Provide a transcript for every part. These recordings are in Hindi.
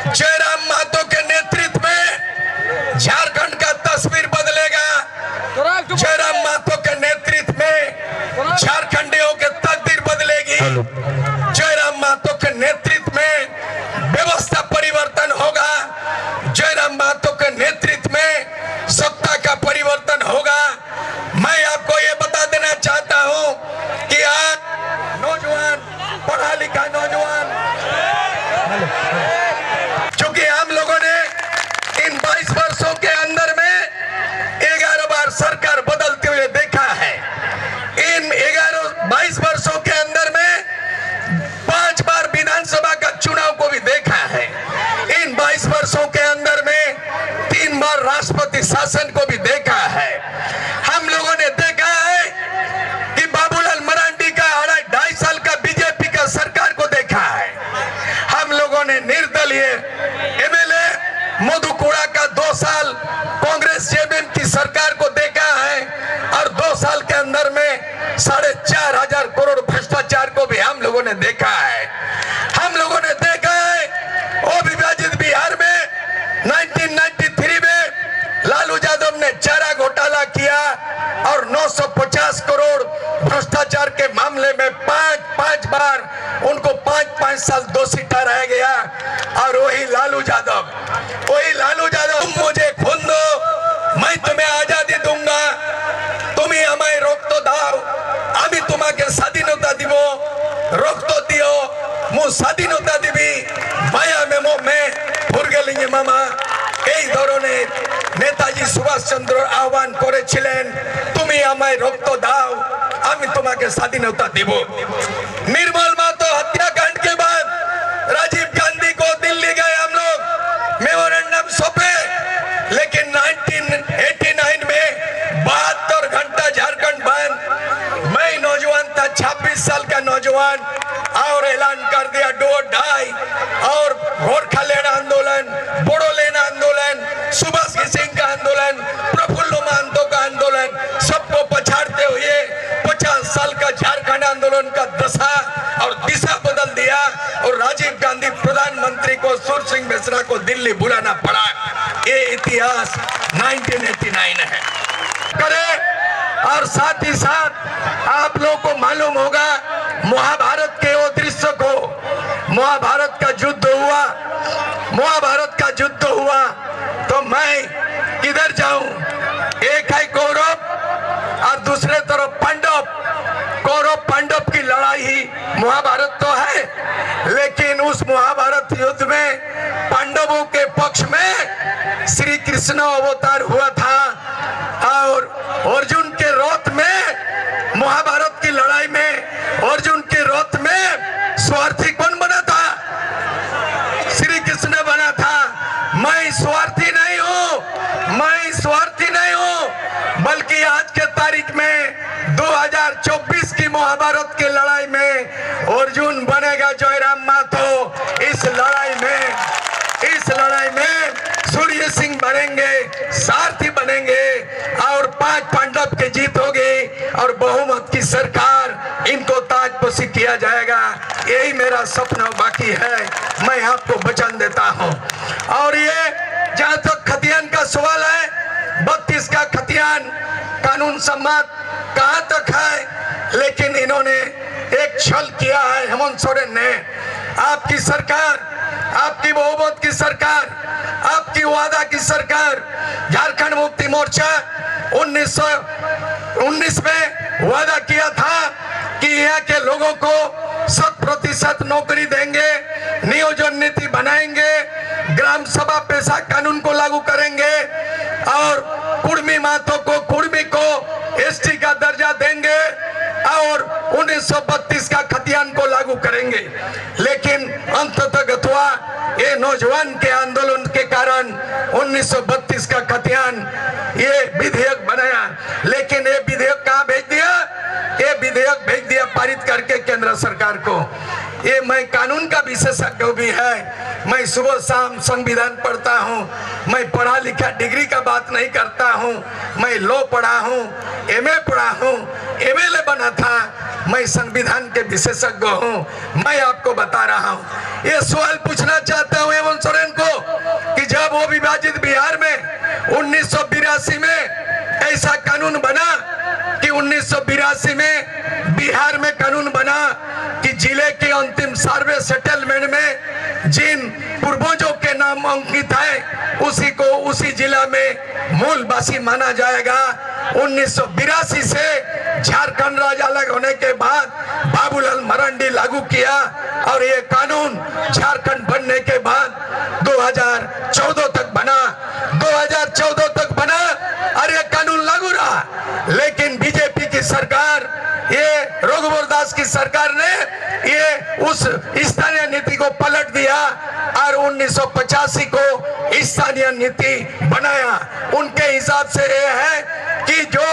जयराम महतो के नेतृत्व में झारखंड का तस्वीर बदलेगा। जयराम महतो के नेतृत्व में झारखंडियों की तकदीर बदलेगी। जयराम महतो के नेतृत्व में व्यवस्था परिवर्तन होगा। जयराम महतो के नेतृत्व में सत्ता का परिवर्तन होगा। मैं आपको ये बता देना चाहता हूं कि आज नौजवान, पढ़ा लिखा नौजवान, चूंकि हम लोगों ने इन 22 वर्षों के अंदर में 11 बार सरकार बदलते हुए देखा है। इन 22 वर्षों के अंदर में 5 बार विधानसभा का चुनाव को भी देखा है। इन 22 वर्षों के अंदर में 3 बार राष्ट्रपति शासन को भी देखा है। हम लोगों ने देखा है कि बाबूलाल मरांडी का 2.5 साल का बीजेपी का सरकार को देखा है। हम लोगों ने निर्दलीय एमएलए मधुकुड़ा का 2 साल कांग्रेस जेबीएम की सरकार को देखा है और 2 साल के अंदर में 4,500 करोड़ भ्रष्टाचार को भी हम लोगों ने देखा है। हम लोगों ने देखा है अविभाजित बिहार में 1993 में लालू यादव ने चारा घोटाला किया और 950 करोड़ भ्रष्टाचार के मामले में 5 बार उनको 5 साल दोषी ठहराया गया। और वही लालू यादव तुम मुझे खून दो, मैं तुम्हें आजादी दूंगा, तुम्हें हमें रोक तो दाओ, আমি তোমাকে স্বাধীনতা দিব, রোক তো দিও, মু স্বাধীনতা দিবি, মায়া মেমো মে ফুরগেলিঙ্গে মামা। এই ধরনের নেতাজি সুভাষচন্দ্র আহ্বান করেছিলেন, তুমি আমায় রক্ত দাও, আমি তোমাকে স্বাধীনতা দেব। निर्मल महतो हत्याकांड के बाद राजीव गांधी को दिल्ली गए हम लोग, मेमोरेंडम सौंपे, लेकिन 1989 में 72 घंटा झारखंड बंद। मैं नौजवान था, 26 साल का नौजवान, और ऐलान कर दिया डो डाई। और गोरखालैंड आंदोलन, बोडोलैंड आंदोलन, सुभाष सिंह का आंदोलन, प्रफुल्ल महतो का आंदोलन, सबको पछाड़ते हुए 50 साल का झारखंड आंदोलन का दशा और दिशा बदल दिया। और राजीव गांधी प्रधानमंत्री को सुर सिंह मिश्रा को दिल्ली बुलाना पड़ा। ये इतिहास 1989 है करे। और साथ ही साथ आप लोगों को मालूम होगा महाभारत के वो दृश्य को, महाभारत का युद्ध हुआ, महाभारत का युद्ध हुआ तो मैं किधर जाऊं? एक है कौरव और दूसरे तरफ पांडव। कौरव पांडव की लड़ाई ही महाभारत तो है, लेकिन उस महाभारत युद्ध में पांडवों के पक्ष में श्री कृष्ण अवतार हुआ था। और अर्जुन के रथ में, महाभारत की लड़ाई में अर्जुन के रथ में स्वार्थी कौन बना था? श्री कृष्ण बना था। मैं स्वार्थी नहीं हूं, मैं स्वार्थी नहीं हूं, बल्कि आज के तारीख में 2024 की महाभारत की लड़ाई में अर्जुन बनेगा जयराम महतो। इस लड़ाई में सूर्य सिंह बनेंगे, सारथी बनेंगे और 5 पांडव की जीत होगी और बहुमत की सरकार, इनको ताजपोशी किया जाएगा। यही मेरा सपना बाकी है, मैं आपको वचन देता हूं। और ये जहां तक खतियान का सवाल है, 32 का खतियान कानून सम्मत कहां तक है, लेकिन इन्होंने एक छल किया है। हेमंत सोरेन ने, आपकी सरकार, आपकी बहुमत की सरकार, आपकी वादा की सरकार, झारखंड मुक्ति मोर्चा 1919 में वादा किया था कि यहाँ के लोगों को 100% नौकरी देंगे, नियोजन नीति बनाएंगे, ग्राम सभा पेशा कानून को लागू करेंगे और कुर्मी महतो को, कुर्मी को एसटी का दर्जा देंगे और 1932 का खतियान को लागू करेंगे। लेकिन अंततः गतवा ये नौजवान के आंदोलन के कारण 1932 का खतियान, ये विधेयक बनाया। लेकिन ये विधेयक कहाँ भेज दिया? ये विधेयक भेज दिया पारित करके केंद्र सरकार को। ये मैं कानून का विशेषज्ञ भी है, मैं सुबह शाम संविधान पढ़ता हूँ, मैं पढ़ा लिखा डिग्री का बात नहीं करता हूँ, मैं लॉ पढ़ा हूँ, एमए पढ़ा हूँ, एमएलए बना था, मैं संविधान के विशेषज्ञ हूँ। मैं आपको बता रहा हूँ, ये सवाल पूछना चाहता हूँ हेमंत सोरेन को, 1982 में ऐसा कानून बना कि 1982 में बिहार में कानून बना कि जिले के अंतिम सर्वे सेटलमेंट में जिन पूर्वजों के नाम अंकित है उसी को उसी जिला में मूलवासी माना जाएगा। 1982 से झारखंड राज्य अलग होने के बाद बाबूलाल मरांडी लागू किया और ये कानून झारखंड बनने के बाद 2014 तक बना। 2014 तक बना और ये कानून लागू रहा। लेकिन बीजेपी की सरकार, ये रघुवर दास की सरकार ने ये उस स्थानीय नीति को पलट दिया और 1985 को स्थानीय नीति बनाया। उनके हिसाब से ये है कि जो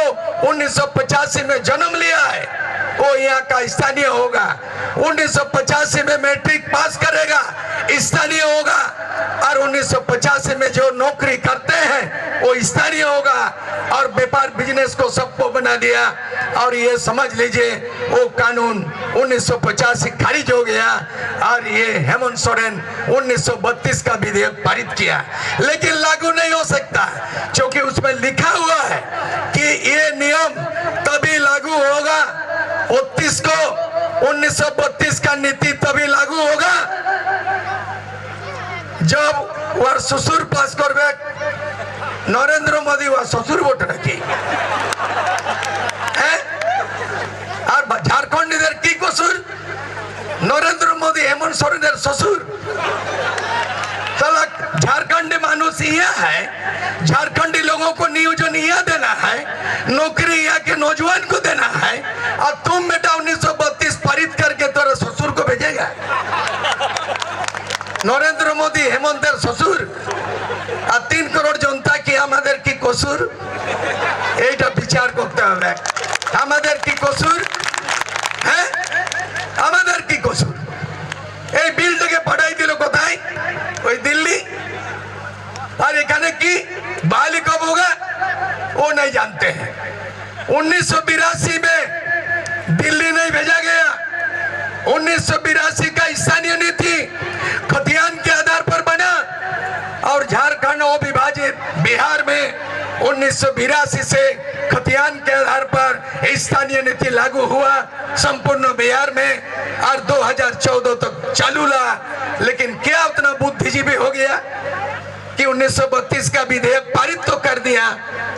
1985 में जन्म लिया है वो यहाँ का स्थानीय होगा, 1985 में मैट्रिक पास करेगा स्थानीय होगा और 1985 में जो नौकरी करते हैं वो स्थानीय होगा। और व्यापार बिजनेस को सबको बना दिया और ये समझ लीजिए वो कानून 1985 खारिज हो गया और ये हेमंत सोरेन 1932 का विधेयक पारित किया। लेकिन लागू नहीं हो सकता क्योंकि उसमें लिखा हुआ है कि ये नियम तभी लागू होगा 29 को 1932 का नीति तभी लागू होगा जब वह ससुर पास करबे नरेंद्र मोदी वह ससुर वोट रखी और झारखंड इधर की कसूर नरेंद्र मोदी हेमंत सोरेन ससुर। झारखंडी मानुष यहाँ है, झारखंडी लोगों को नियोजन यहाँ देना है, नौकरी यहाँ के नौजवान को देना है और तुम बेटा 1932 पारित करके तेरे ससुर को भेजेगा नरेंद्र मोदी हेमंत ससुर और 3 करोड़ जनता की हमारे की कसूर এইটা বিচার করতে হবে। আমাদের কি কসুর? হ্যাঁ আমাদের কি কসুর? এই বিলটাকে পাঠাই দিল কোথায়? ওই দিল্লি। और এখানে কি বালি कब होगा वो नहीं जानते हैं। 1982 में दिल्ली नहीं भेजा गया। 1982 का स्थानीय नीति खतियान के आधार पर बना और झारखंड अविभाजित बिहार में 1982 से खतियान के आधार पर स्थानीय नीति लागू हुआ संपूर्ण बिहार में और 2014 तक चालू रहा। लेकिन क्या उतना बुद्धिजीवी हो गया कि 1932 का विधेयक पारित तो कर दिया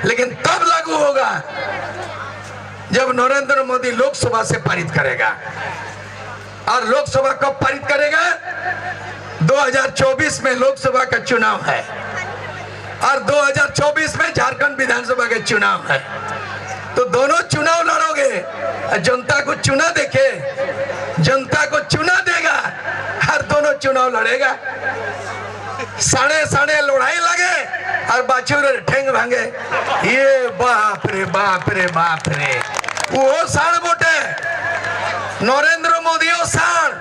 लेकिन तब लागू होगा जब नरेंद्र मोदी लोकसभा से पारित करेगा। और लोकसभा कब पारित करेगा? 2024 में लोकसभा का चुनाव है और 2024 में झारखंड विधानसभा के चुनाव है। तो दोनों चुनाव लड़ोगे, जनता को चुना देखे, जनता को चुना देगा और दोनों चुनाव लड़ेगा। साढ़े साढ़े लड़ाई लगे और बाछुर ठेंग भांगे। ये बाप रे बाप रे बाप रे, वो साढ़ बोटे नरेंद्र मोदी साढ़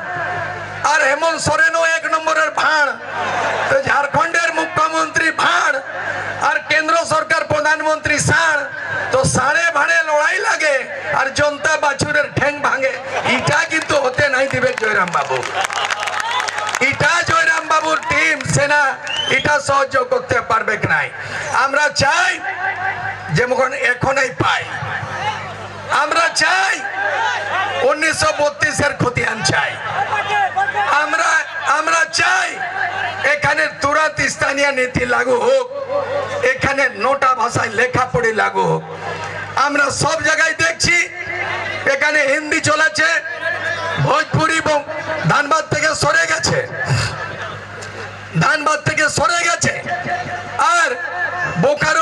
और हेमंत सोरेन 1 नम्बर भाण। तो झारखंडेर मुख्यमंत्री भाण और केंद्र सरकार प्रधानमंत्री साढ़। तो साढ़े भाड़े लड़ाई लगे और जनता बाछुर ठेंग भांगे। इटा किन्तु होते नहीं दिबे जयराम बाबू। इटा जयराम बाबूर टीम सेना इटा सहयोग करते पारबे নাই। আমরা চাই যেমন এখনই পাই, আমরা চাই 1932 এর খতিয়ান চাই। আমরা চাই এখানে তুরন্ত স্থানীয় নীতি লাগু হোক, এখানে নোটা ভাষায় লেখাপড়ি লাগু হোক। আমরা সব জায়গায় দেখছি এখানে হিন্দি চলেছে, ভোজপুরি ধানবাদ থেকে সরে গেছে, ধানবাদ থেকে সরে গেছে আর বোকারো